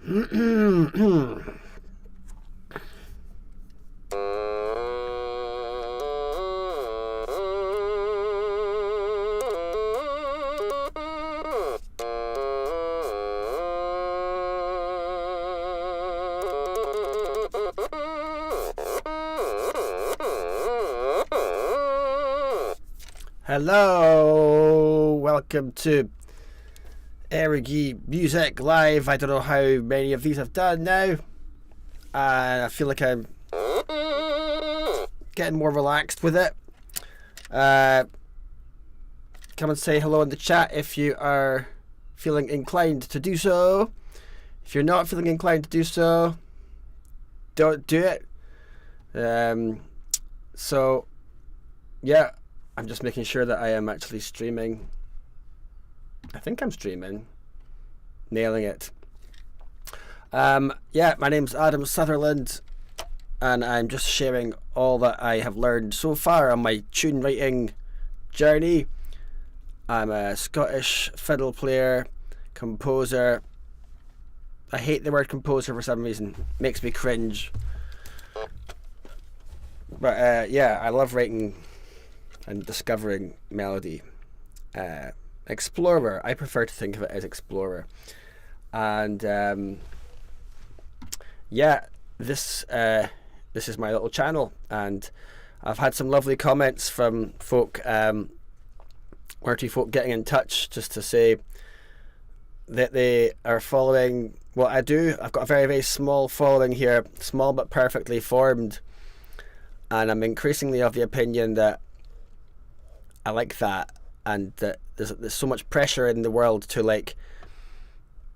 Hello, welcome to Erigi Music Live. I don't know how many of these I've done now, and I feel like I'm getting more relaxed with it. Come and say hello in the chat if you are feeling inclined to do so. If you're not feeling inclined to do so, don't do it. So yeah, I'm just making sure that I am actually streaming. I think I'm streaming. Nailing it. Yeah, my name's Adam Sutherland, and I'm just sharing all that I have learned so far on my tune writing journey. I'm a Scottish fiddle player, composer. I hate the word composer for some reason. It makes me cringe. But yeah, I love writing and discovering melody. Explorer, I prefer to think of it as explorer. And yeah, this is my little channel, and I've had some lovely comments from folk, one or two folk getting in touch just to say that they are following what I do. I've got a very, very small following here, small but perfectly formed, and I'm increasingly of the opinion that I like that, and that there's so much pressure in the world to, like,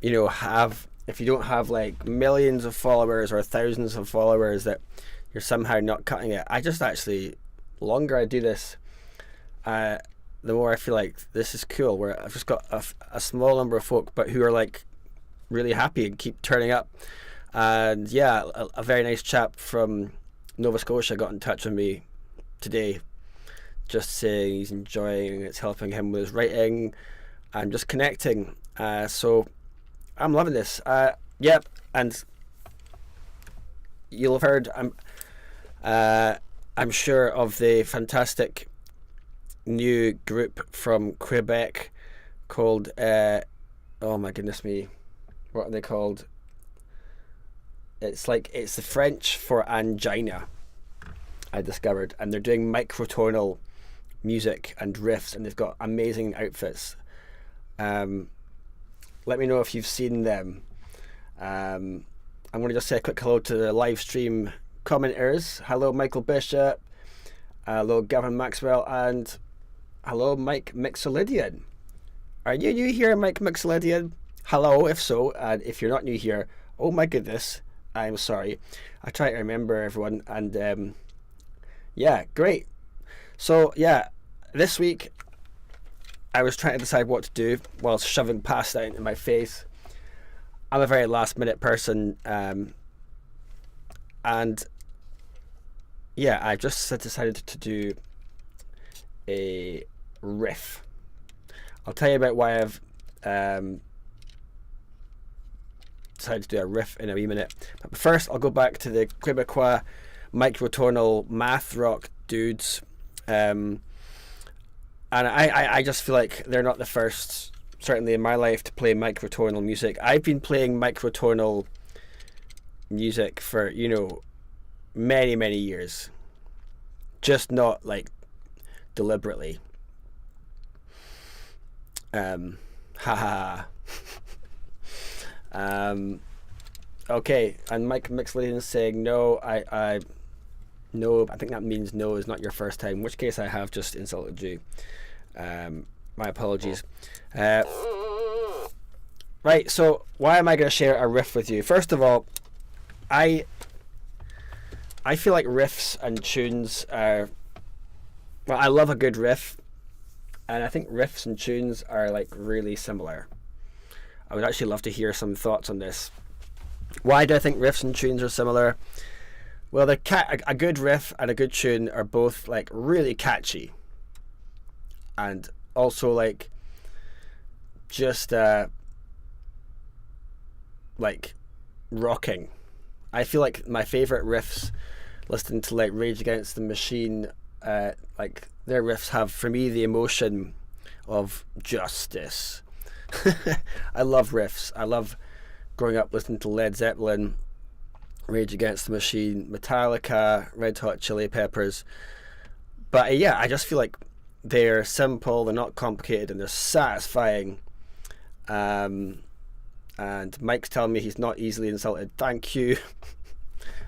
you know, have, if you don't have like millions of followers or thousands of followers, that you're somehow not cutting it. I just actually, the longer I do this, the more I feel like this is cool, where I've just got a small number of folk but who are like really happy and keep turning up. And yeah, a very nice chap from Nova Scotia got in touch with me today, just saying he's enjoying, it's helping him with his writing and just connecting. So I'm loving this. Yep, and you'll have heard, I'm sure, of the fantastic new group from Quebec called oh my goodness me, what are they called? It's the French for angina, I discovered, and they're doing microtonal music and riffs, and they've got amazing outfits. Let me know if you've seen them. I'm going to just say a quick hello to the live stream commenters. Hello Michael Bishop, hello Gavin Maxwell, and hello Mike Mixolydian. Are you new here, Mike Mixolydian? Hello, if so, and if you're not new here, oh my goodness, I'm sorry. I try to remember everyone, and yeah, great. So yeah, this week I was trying to decide what to do whilst shoving pasta into my face. I'm a very last minute person, and yeah, I just decided to do a riff. I'll tell you about why I've decided to do a riff in a wee minute. But first, I'll go back to the Quebecois microtonal math rock dudes. And I just feel like they're not the first, certainly in my life, to play microtonal music. I've been playing microtonal music for, you know, many, many years. Just not, like, deliberately. Haha. Okay, and Mike Mixolydian is saying no. No, I think that means no is not your first time, in which case I have just insulted you. My apologies. Right, so why am I going to share a riff with you? First of all, I feel like riffs and tunes are, well, I love a good riff, and I think riffs and tunes are like really similar. I would actually love to hear some thoughts on this. Why do I think riffs and tunes are similar? Well, a good riff and a good tune are both like really catchy, and also like just like rocking. I feel like my favorite riffs, listening to like Rage Against the Machine, like their riffs have for me the emotion of justice. I love riffs. I love growing up listening to Led Zeppelin, Rage Against the Machine, Metallica, Red Hot Chili Peppers. But yeah, I just feel like they're simple, they're not complicated, and they're satisfying. And Mike's telling me he's not easily insulted. Thank you.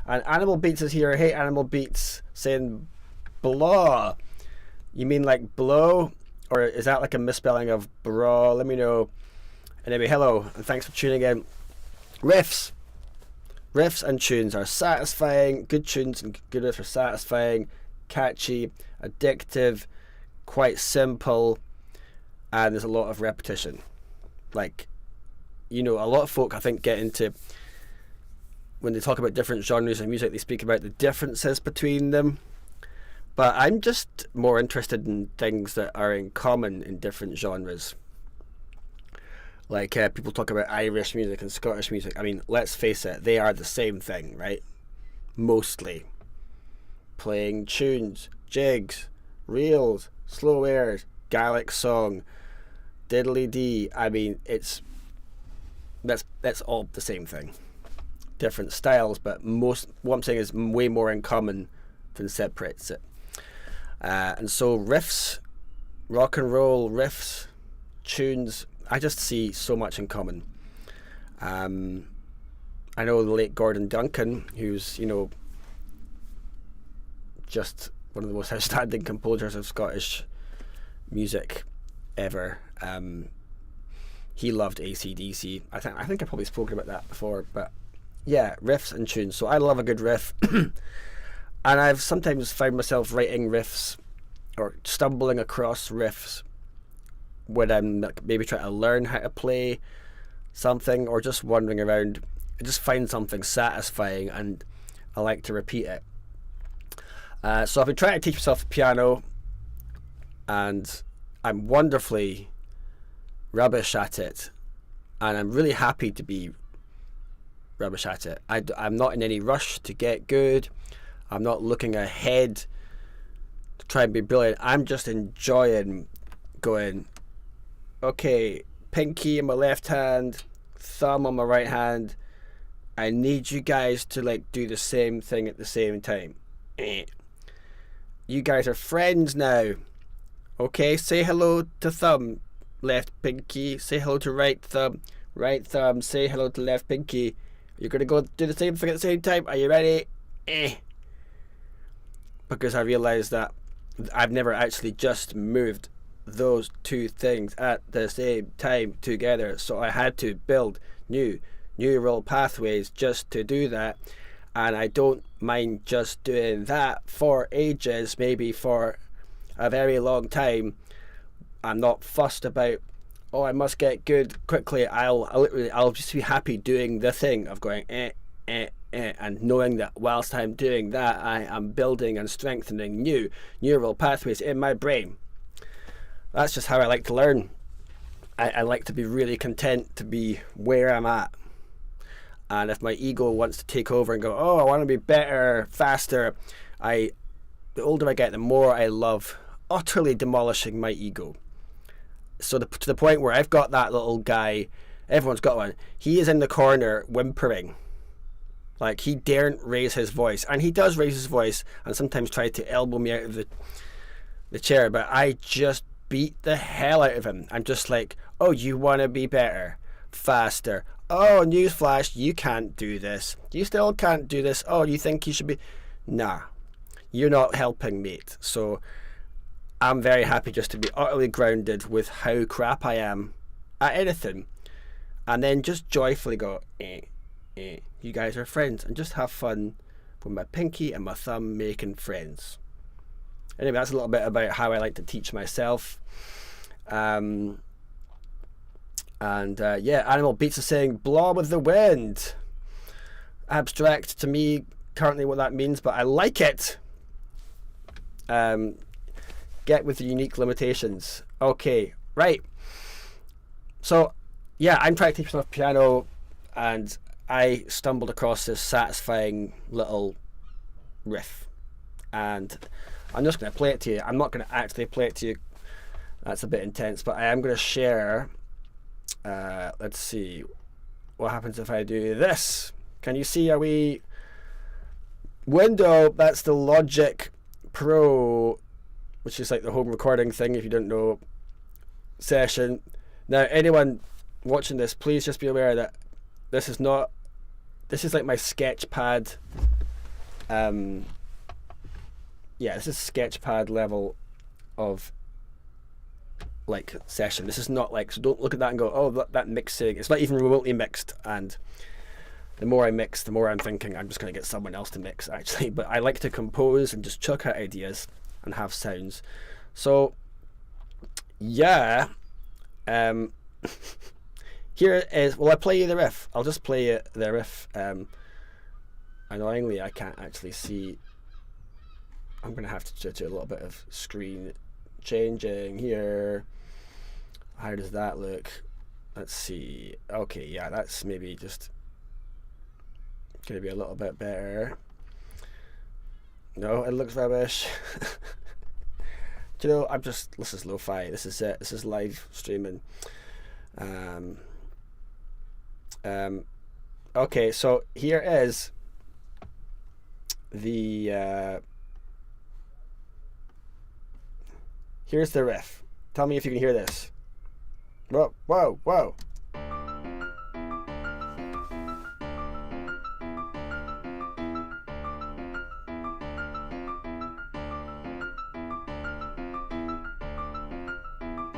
And Animal Beats is here. Hey, Animal Beats, saying blah. You mean like blow? Or is that like a misspelling of bra? Let me know. Anyway, hello, and thanks for tuning in. Riffs and tunes are satisfying. Good tunes and good riffs are satisfying, catchy, addictive, quite simple, and there's a lot of repetition. Like, you know, a lot of folk, I think, get into, when they talk about different genres of music, they speak about the differences between them. But I'm just more interested in things that are in common in different genres. Like, people talk about Irish music and Scottish music. I mean, let's face it, they are the same thing, right? Mostly. Playing tunes, jigs, reels, slow airs, Gaelic song, diddly dee. I mean, that's all the same thing. Different styles, but what I'm saying is way more in common than separates it. And so riffs, rock and roll riffs, tunes, I just see so much in common. I know the late Gordon Duncan, who's, you know, just one of the most outstanding composers of Scottish music ever. He loved AC/DC. I think I've probably spoken about that before, but yeah, riffs and tunes. So I love a good riff. And I've sometimes found myself writing riffs or stumbling across riffs when I'm maybe trying to learn how to play something, or just wandering around. I just find something satisfying and I like to repeat it. So I've been trying to teach myself the piano, and I'm wonderfully rubbish at it, and I'm really happy to be rubbish at it. I'm not in any rush to get good. I'm not looking ahead to try and be brilliant. I'm just enjoying going, okay, pinky in my left hand, thumb on my right hand. I need you guys to like do the same thing at the same time. You guys are friends now. Okay, say hello to thumb, left pinky. Say hello to right thumb. Say hello to left pinky. You're gonna go do the same thing at the same time. Are you ready? Because I realised that I've never actually just moved those two things at the same time together, so I had to build new neural pathways just to do that. And I don't mind just doing that for ages, maybe for a very long time. I'm not fussed about, oh, I must get good quickly. I'll just be happy doing the thing of going and knowing that whilst I'm doing that, I am building and strengthening new neural pathways in my brain. That's just how I like to learn. I like to be really content to be where I'm at. And if my ego wants to take over and go, oh, I want to be better, faster, the older I get, the more I love utterly demolishing my ego. So to the point where I've got that little guy, everyone's got one, he is in the corner whimpering. Like, he daren't raise his voice. And he does raise his voice and sometimes try to elbow me out of the chair, but I just beat the hell out of him. I'm just like, oh, you want to be better, faster. Oh, newsflash, you can't do this. You still can't do this. Oh, you think you should be... Nah, you're not helping, mate. So I'm very happy just to be utterly grounded with how crap I am at anything. And then just joyfully go, you guys are friends. And just have fun with my pinky and my thumb making friends. Anyway, that's a little bit about how I like to teach myself. Animal Beats is saying, blah with the wind. Abstract to me currently what that means, but I like it. Get with the unique limitations. Okay, right. So, yeah, I'm trying to teach myself piano, and I stumbled across this satisfying little riff, and I'm just going to play it to you. I'm not going to actually play it to you. That's a bit intense, but I am going to share. Let's see what happens if I do this. Can you see a wee window? That's the Logic Pro, which is like the home recording thing, if you don't know, session. Now, anyone watching this, please just be aware that this is not, this is like my Sketchpad, yeah, this is Sketchpad level of like session. This is not like, so don't look at that and go, oh, that mixing, it's not even remotely mixed. And the more I mix, the more I'm thinking I'm just going to get someone else to mix, actually. But I like to compose and just chuck out ideas and have sounds. So yeah, here is, well, I play you the riff. I'll just play you the riff. Annoyingly, I can't actually see. I'm going to have to do a little bit of screen changing here. How does that look? Let's see. Okay, yeah, that's maybe just going to be a little bit better. No, it looks rubbish. Do you know, this is lo-fi. This is it. This is live streaming. Okay, so here is the here's the riff. Tell me if you can hear this. Whoa, whoa, whoa.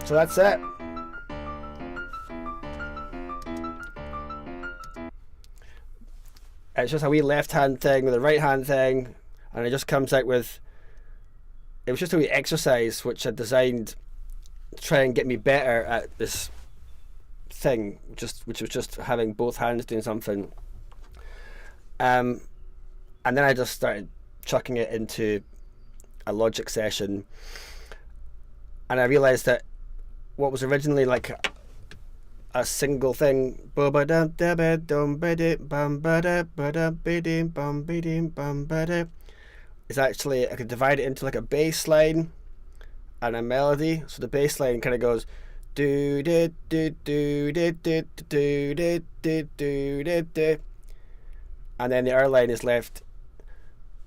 So that's it. It's just a wee left hand thing with a right hand thing, and it just comes out with, it was just a wee exercise which I designed to try and get me better at this thing, which was just having both hands doing something. And then I just started chucking it into a Logic session, and I realized that what was originally like a single thing is actually, I could divide it into like a bass line and a melody. So the bass line kind of goes do do do do do do do do do do do, and then the other line is left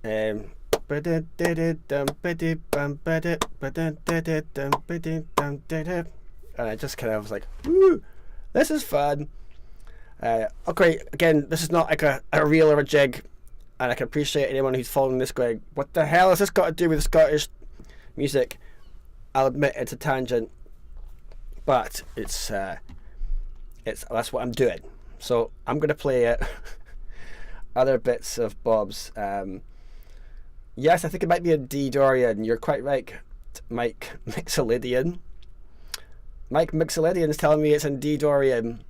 and I just kind of was like, woo, this is fun. Okay, again, this is not like a reel or a jig, and I can appreciate anyone who's following this going, what the hell has this got to do with Scottish music? I'll admit it's a tangent, but it's that's what I'm doing. So I'm gonna play other bits of Bob's. Yes, I think it might be a D Dorian. You're quite right, Mike Mixolydian. Mike Mixolydian is telling me it's in D Dorian.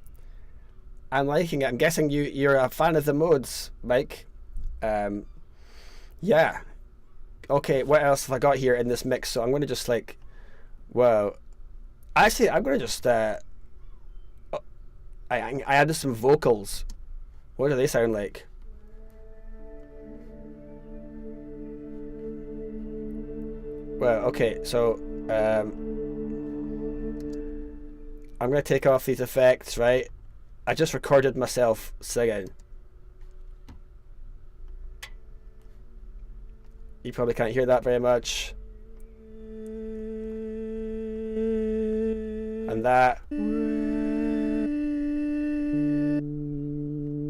I'm liking it. I'm guessing you're a fan of the modes, Mike. Yeah. Okay, what else have I got here in this mix? So I'm going to just like, wow. Actually, I'm going to just, I added some vocals. What do they sound like? Well, okay, so, I'm going to take off these effects, right? I just recorded myself singing. You probably can't hear that very much. And that.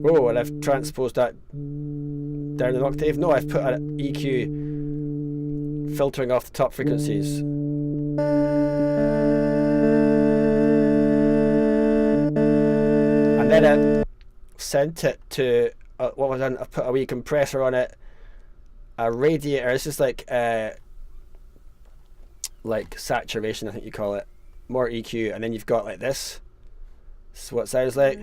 Oh, and I've transposed that down an octave. No, I've put an EQ filtering off the top frequencies. And then I sent it to, what was I done? I put a wee compressor on it. A radiator. This is like saturation, I think you call it. More EQ, and then you've got like this. This is what it sounds like.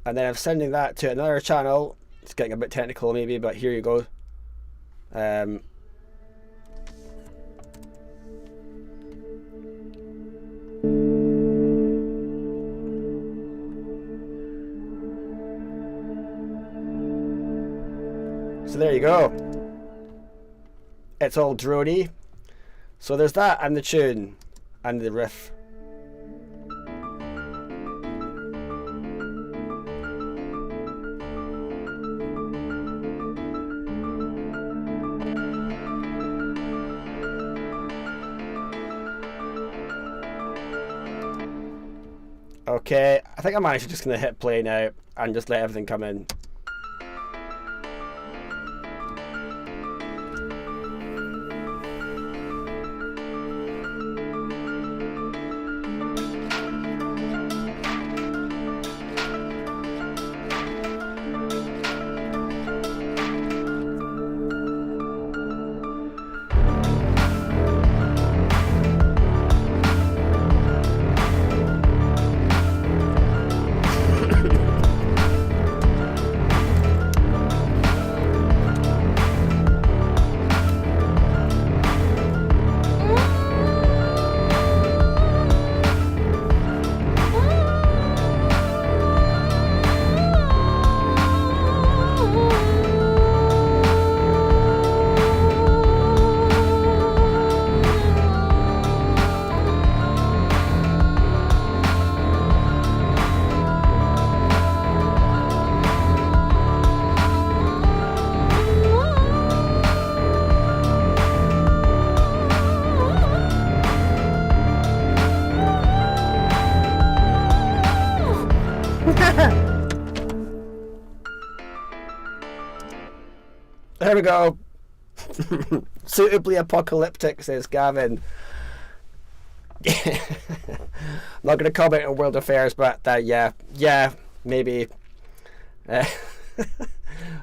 And then I'm sending that to another channel. It's getting a bit technical maybe, but here you go. So there you go. It's all droney. So there's that, and the tune, and the riff. Okay, I think I'm actually just going to hit play now and just let everything come in. There we go. Suitably apocalyptic, says Gavin. I'm not going to comment on world affairs, but yeah, maybe.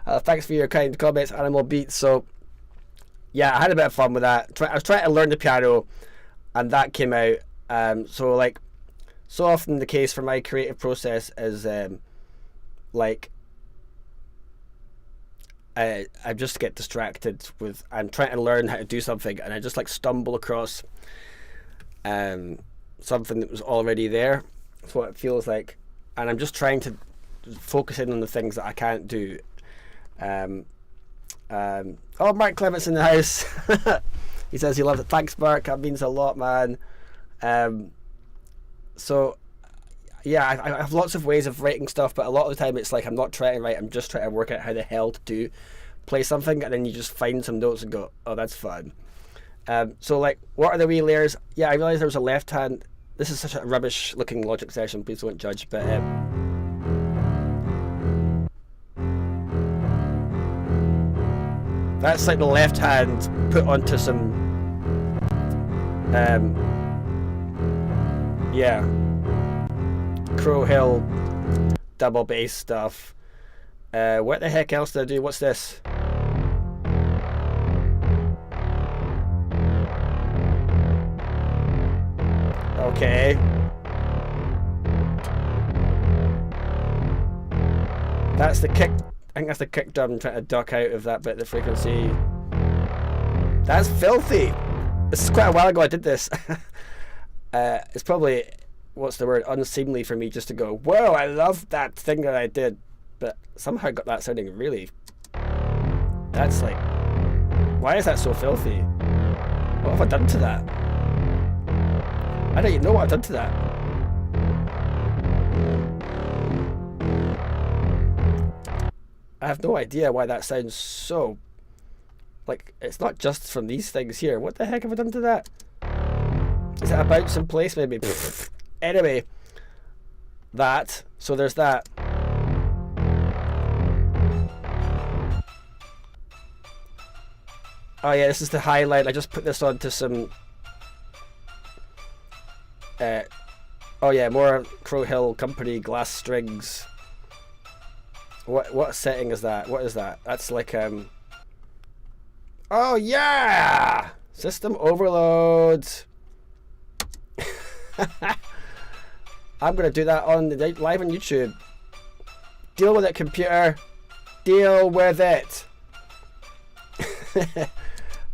Thanks for your kind comments, Animal Beats. So, yeah, I had a bit of fun with that. I was trying to learn the piano, and that came out. So, like, so often the case for my creative process is, like, I just get distracted with, I'm trying to learn how to do something, and I just like stumble across something that was already there. That's what it feels like, and I'm just trying to focus in on the things that I can't do. Oh, Mark Clement's in the house. He says he loves it. Thanks, Mark. That means a lot, man. So yeah, I have lots of ways of writing stuff, but a lot of the time it's like I'm not trying to write, I'm just trying to work out how the hell to play something, and then you just find some notes and go, oh, that's fun. So like, what are the wee layers? Yeah, I realised there was a left hand. This is such a rubbish looking Logic session, please don't judge, but that's like the left hand put onto some yeah, Crow Hill double bass stuff. What the heck else did I do? What's this? Okay. That's the kick. I think that's the kick drum trying to duck out of that bit of the frequency. That's filthy. This is quite a while ago I did this. It's probably, what's the word, unseemly for me just to go, whoa, I love that thing that I did, but somehow got that sounding really, that's like, why is that so filthy? What have I done to that? I don't even know what I've done to that. I have no idea why that sounds so, like, it's not just from these things here. What the heck have I done to that? Is it a bounce in place maybe? Anyway, that, so there's that. Oh yeah, this is the highlight. I just put this onto some oh yeah, more Crow Hill Company glass strings. What setting is that? What is that? That's like oh yeah! System overload. I'm gonna do that on the live on YouTube. Deal with it, computer. Deal with it.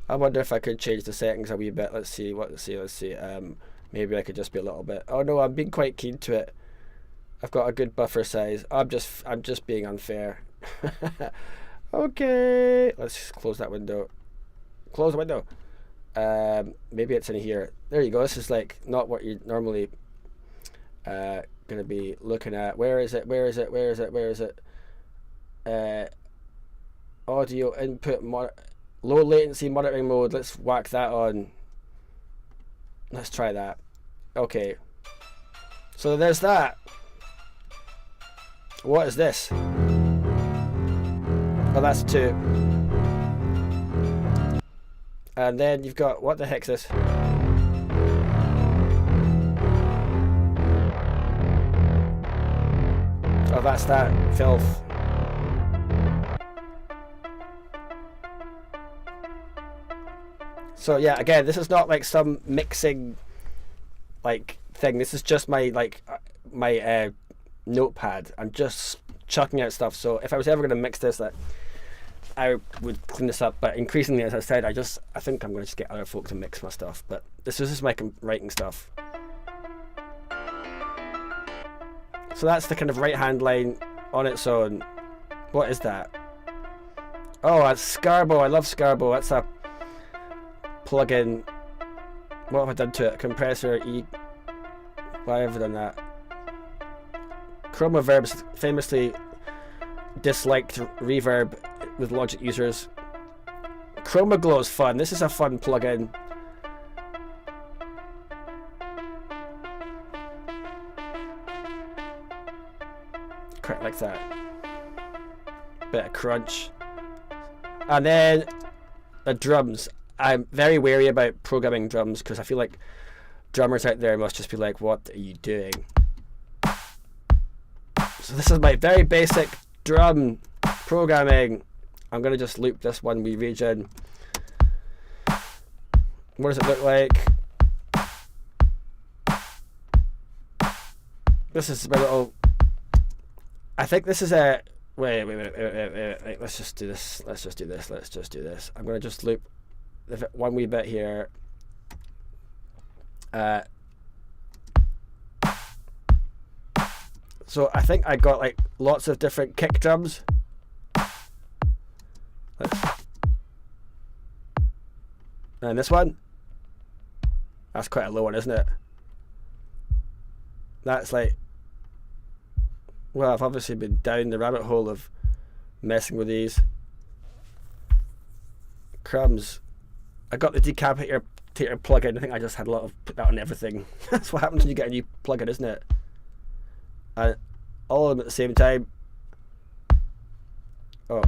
I wonder if I could change the settings a wee bit. Let's see. Let's see. Maybe I could just be a little bit. Oh no, I'm being quite keen to it. I've got a good buffer size. I'm just being unfair. Okay, let's just close that window. Close the window. Maybe it's in here. There you go. This is like not what you're normally gonna be looking at. Where is it? Where is it? Where is it? Where is it? Audio input low latency monitoring mode. Let's whack that on. Let's try that. Okay. So there's that. What is this? Oh, that's 2. And then you've got, what the heck's this? Oh, that's that filth. So yeah, again, this is not like some mixing like thing. This is just my my notepad. I'm just chucking out stuff. So if I was ever going to mix this, I would clean this up. But increasingly, as I said, I think I'm going to just get other folk to mix my stuff. But this is just my writing stuff. So that's the kind of right hand line on its own. What is that? Oh, that's Scarbo. I love Scarbo. That's a plugin. What have I done to it? Compressor E. Why have I done that? Chroma Verbs famously disliked reverb with Logic users. Chroma Glow is fun. This is a fun plugin. Quite like that. Bit of crunch. And then the drums. I'm very wary about programming drums because I feel like drummers out there must just be like, what are you doing? So this is my very basic drum programming. I'm going to just loop this one wee region. What does it look like? This is my little... I think this is a... Wait. Let's just do this. Let's just do this. I'm going to just loop one wee bit here. So I think I got like lots of different kick drums. And this one, that's quite a low one, isn't it? That's like, well, I've obviously been down the rabbit hole of messing with these. Crumbs. I got the decapitator plugin. I think I just had a lot of put that on everything. That's what happens when you get a new plugin, isn't it? And all of them at the same time. Oh.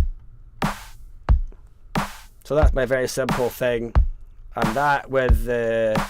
So that's my very simple thing. And that with the...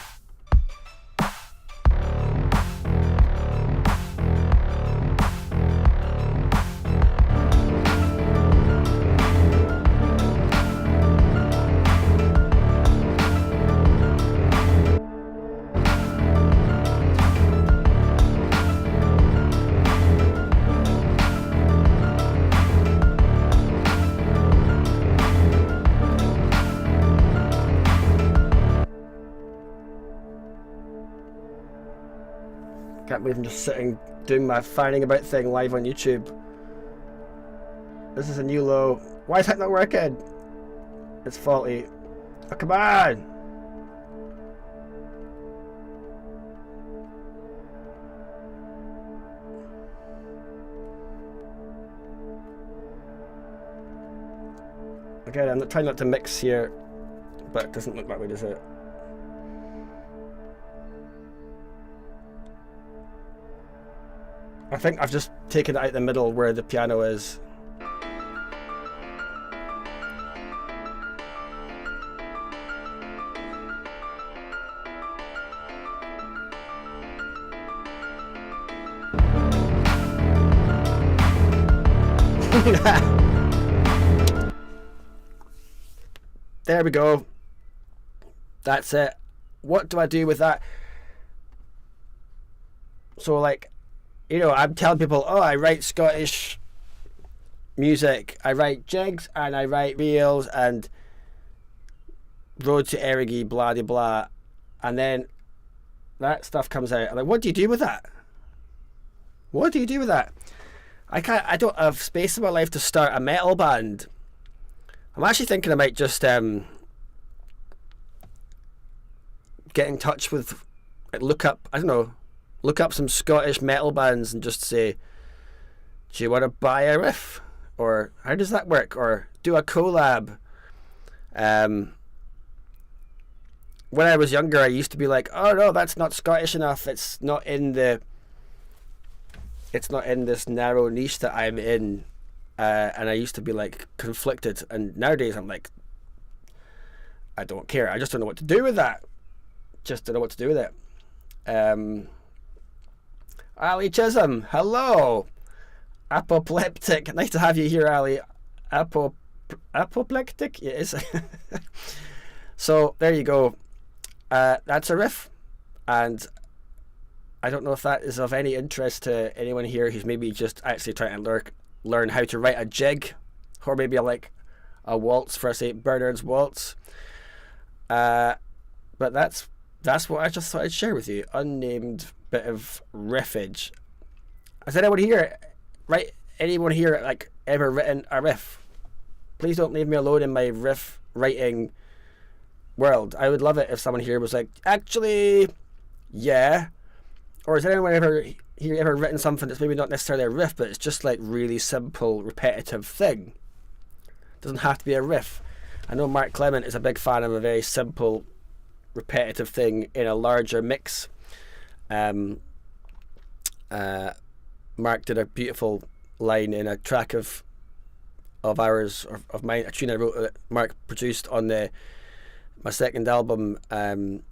Can't believe I'm just sitting doing my finding about thing live on YouTube. This is a new low. Why is that not working? It's faulty. Oh, come on! Again, I'm trying not to mix here, but it doesn't look that way, does it? I think I've just taken it out the middle where the piano is. There we go. That's it. What do I do with that? So like, you know, I'm telling people, oh, I write Scottish music. I write jigs and I write reels and Road to Erigi, blah, blah, blah. And then that stuff comes out. I'm like, what do you do with that? What do you do with that? I don't have space in my life to start a metal band. I'm actually thinking I might just get in touch with, like, look up some Scottish metal bands and just say, do you want to buy a riff? Or how does that work? Or do a collab. When I was younger, I used to be like, oh no, that's not Scottish enough. It's not in this narrow niche that I'm in. And I used to be like conflicted. And nowadays I'm like, I don't care. I just don't know what to do with that. Just don't know what to do with it. Ali Chisholm, hello. Apoplectic. Nice to have you here, Ali. Apoplectic? Yeah, it is. So there you go. That's a riff, and I don't know if that is of any interest to anyone here who's maybe just actually trying to learn how to write a jig, or maybe like a waltz for St. Bernard's waltz. But that's what I just thought I'd share with you. Unnamed bit of riffage. Has anyone here, anyone here like ever written a riff? Please don't leave me alone in my riff writing world. I would love it if someone here was like, actually, yeah. Or has anyone ever written something that's maybe not necessarily a riff, but it's just like really simple, repetitive thing? Doesn't have to be a riff. I know Mark Clement is a big fan of a very simple, repetitive thing in a larger mix. Mark did a beautiful line in a track of ours, or of mine, a tune I wrote that Mark produced on my second album, the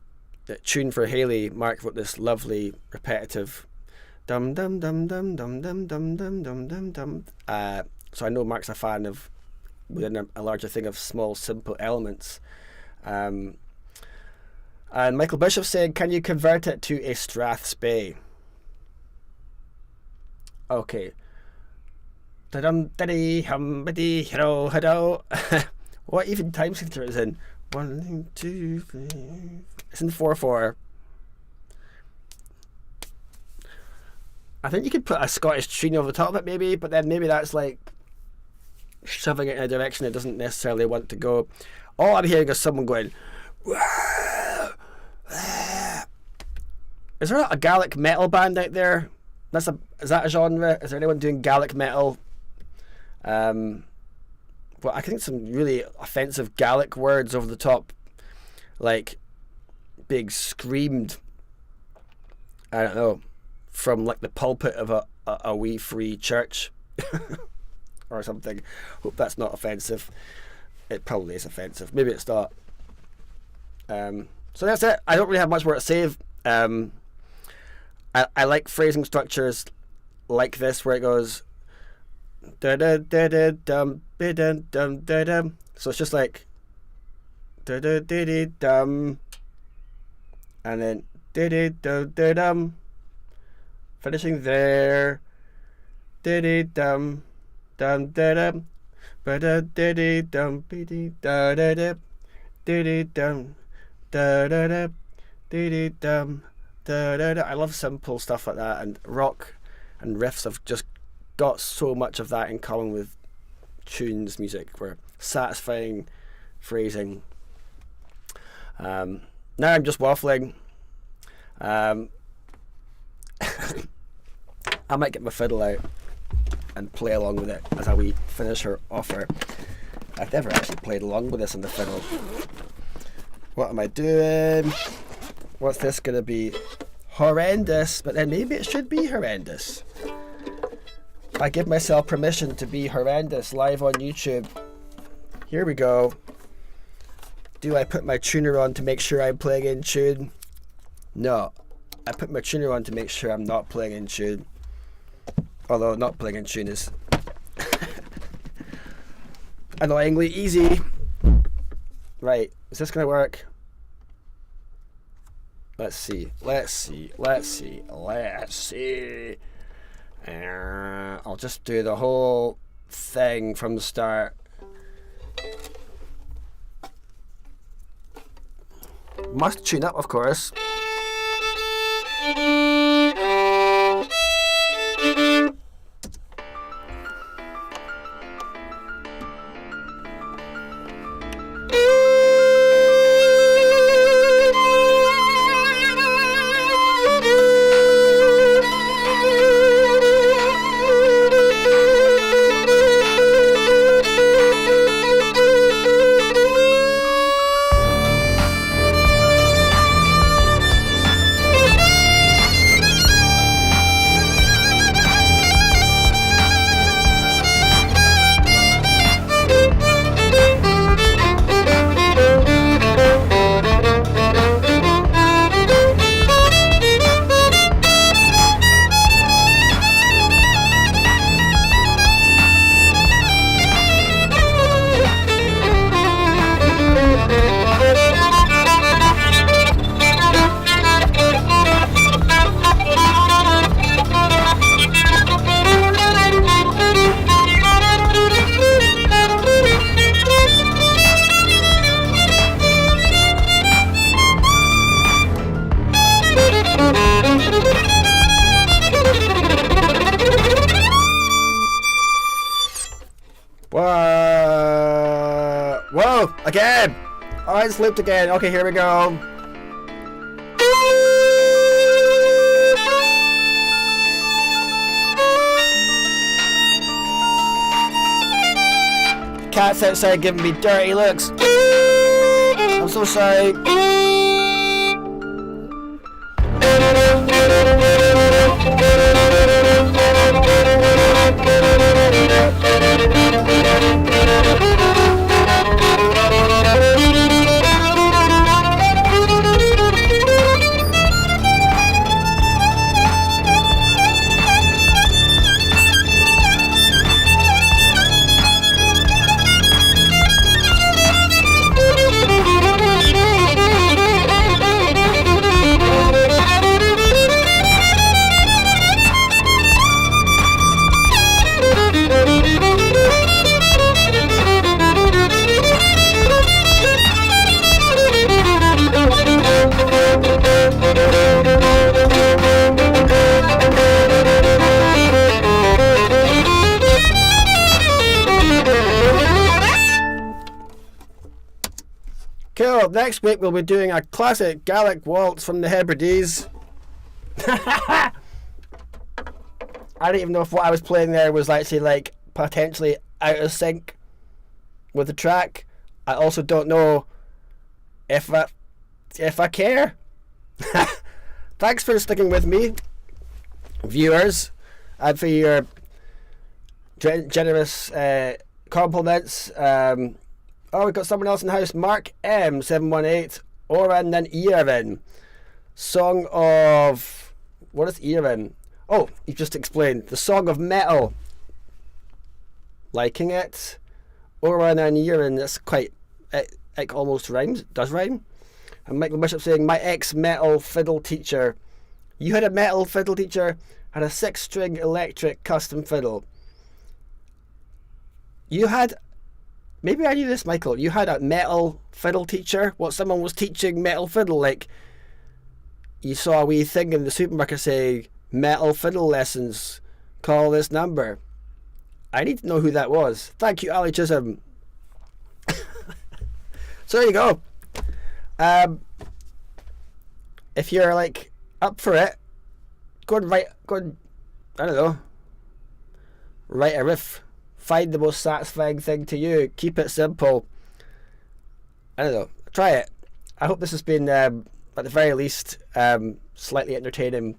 Tune for Haley. Mark wrote this lovely repetitive dum dum dum dum dum dum dum dum dum dum dum. So I know Mark's a fan of, within a larger thing, of small simple elements. And Michael Bishop said, can you convert it to a strathspey? Okay. Da-dum da-dee hum ba-dee hello hello. What even time signature is in? 1, 2, 3. It's in 4/4. I think you could put a Scottish tune over the top of it maybe, but then maybe that's like shoving it in a direction it doesn't necessarily want to go. All I'm hearing is someone going, wah, wah. Is there a Gaelic metal band out there? Is that a genre? Is there anyone doing Gaelic metal? Well, I think some really offensive Gaelic words over the top, like big screamed, I don't know, from like the pulpit of a wee free church or something. Hope that's not offensive. It probably is offensive. Maybe it's not. So that's it. I don't really have much more to say. I like phrasing structures like this where it goes da da da da dum da dum da dum. So it's just like da da da da dum, and then da da da da dum, finishing there. Da da dum dum da dum, ba da da da dum ba da da da da da dum da da da da dum. I love simple stuff like that, and rock and riffs have just got so much of that in common with tunes music, where satisfying phrasing. Now I'm just waffling. I might get my fiddle out and play along with it as a wee finisher offer. I've never actually played along with this on the fiddle. What am I doing? What's this gonna be? Horrendous, but then maybe it should be horrendous. I give myself permission to be horrendous live on YouTube. Here we go. Do I put my tuner on to make sure I'm playing in tune? No. I put my tuner on to make sure I'm not playing in tune. Although not playing in tune is annoyingly easy. Right, is this gonna work? Let's see. I'll just do the whole thing from the start. Must tune up, of course. Again! Oh, it's looped again. Okay, here we go. Cat's outside giving me dirty looks. I'm so sorry. Cool. Next week we'll be doing a classic Gaelic waltz from the Hebrides. I don't even know if what I was playing there was actually like potentially out of sync with the track. I also don't know if I care. Thanks for sticking with me, viewers, and for your generous compliments. Oh, we've got someone else in the house. Mark M718. Oran and Iarvin. Song of... What is Iarvin? Oh, you just explained. The Song of Metal. Liking it. Oran and Iarvin. That's quite... It almost rhymes. It does rhyme. And Michael Bishop saying, my ex-metal fiddle teacher. You had a metal fiddle teacher? Had a 6-string electric custom fiddle. You had... Maybe I knew this, Michael. You had a metal fiddle teacher? What, someone was teaching metal fiddle? Like, you saw a wee thing in the supermarket saying, metal fiddle lessons, call this number. I need to know who that was. Thank you, Ali Chisholm. So there you go. If you're, like, up for it, go and, I don't know, write a riff. Find the most satisfying thing to you. Keep it simple. I don't know. Try it. I hope this has been, at the very least, slightly entertaining.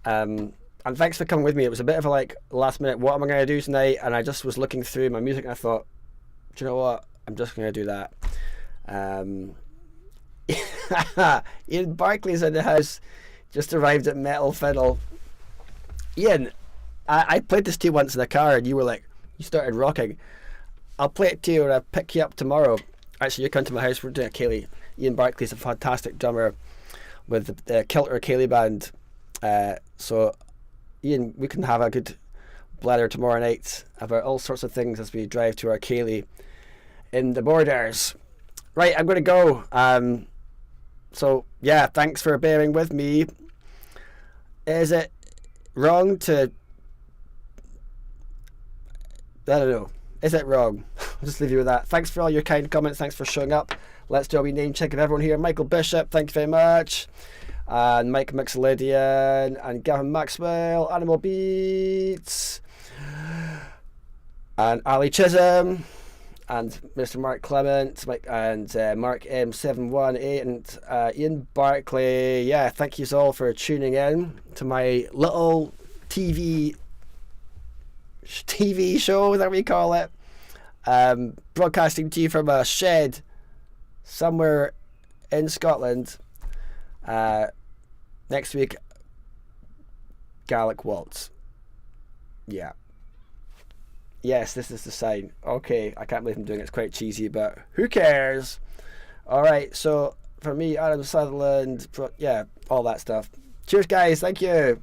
And thanks for coming with me. It was a bit of a last minute, what am I going to do tonight? And I just was looking through my music and I thought, do you know what? I'm just going to do that. Ian Barclay's in the house. Just arrived at Metal Fiddle. Ian, I played this to you once in the car and you were like, you started rocking. I'll play it to you and I'll pick you up tomorrow. Actually, you come to my house, we're doing a Ceilidh. Ian Barclay's a fantastic drummer with the Kilter Ceilidh band. So, Ian, we can have a good blather tomorrow night about all sorts of things as we drive to our Ceilidh in the Borders. Right, I'm going to go. So, yeah, thanks for bearing with me. Is it wrong to... I don't know. Is it wrong? I'll just leave you with that. Thanks for all your kind comments. Thanks for showing up. Let's do a wee name check of everyone here. Michael Bishop, thanks very much. And Mike Mixolydian. And Gavin Maxwell. Animal Beats. And Ali Chisholm. And Mr. Mark Clement. And Mark M718. And Ian Barclay. Yeah, thank you all for tuning in to my little TV show, that we call it, broadcasting to you from a shed somewhere in Scotland. Next week, Gaelic waltz. Yeah. Yes, this is the sign. Okay, I can't believe I'm doing it. It's quite cheesy, but who cares? Alright, so for me, Adam Sutherland, yeah, all that stuff. Cheers, guys. Thank you.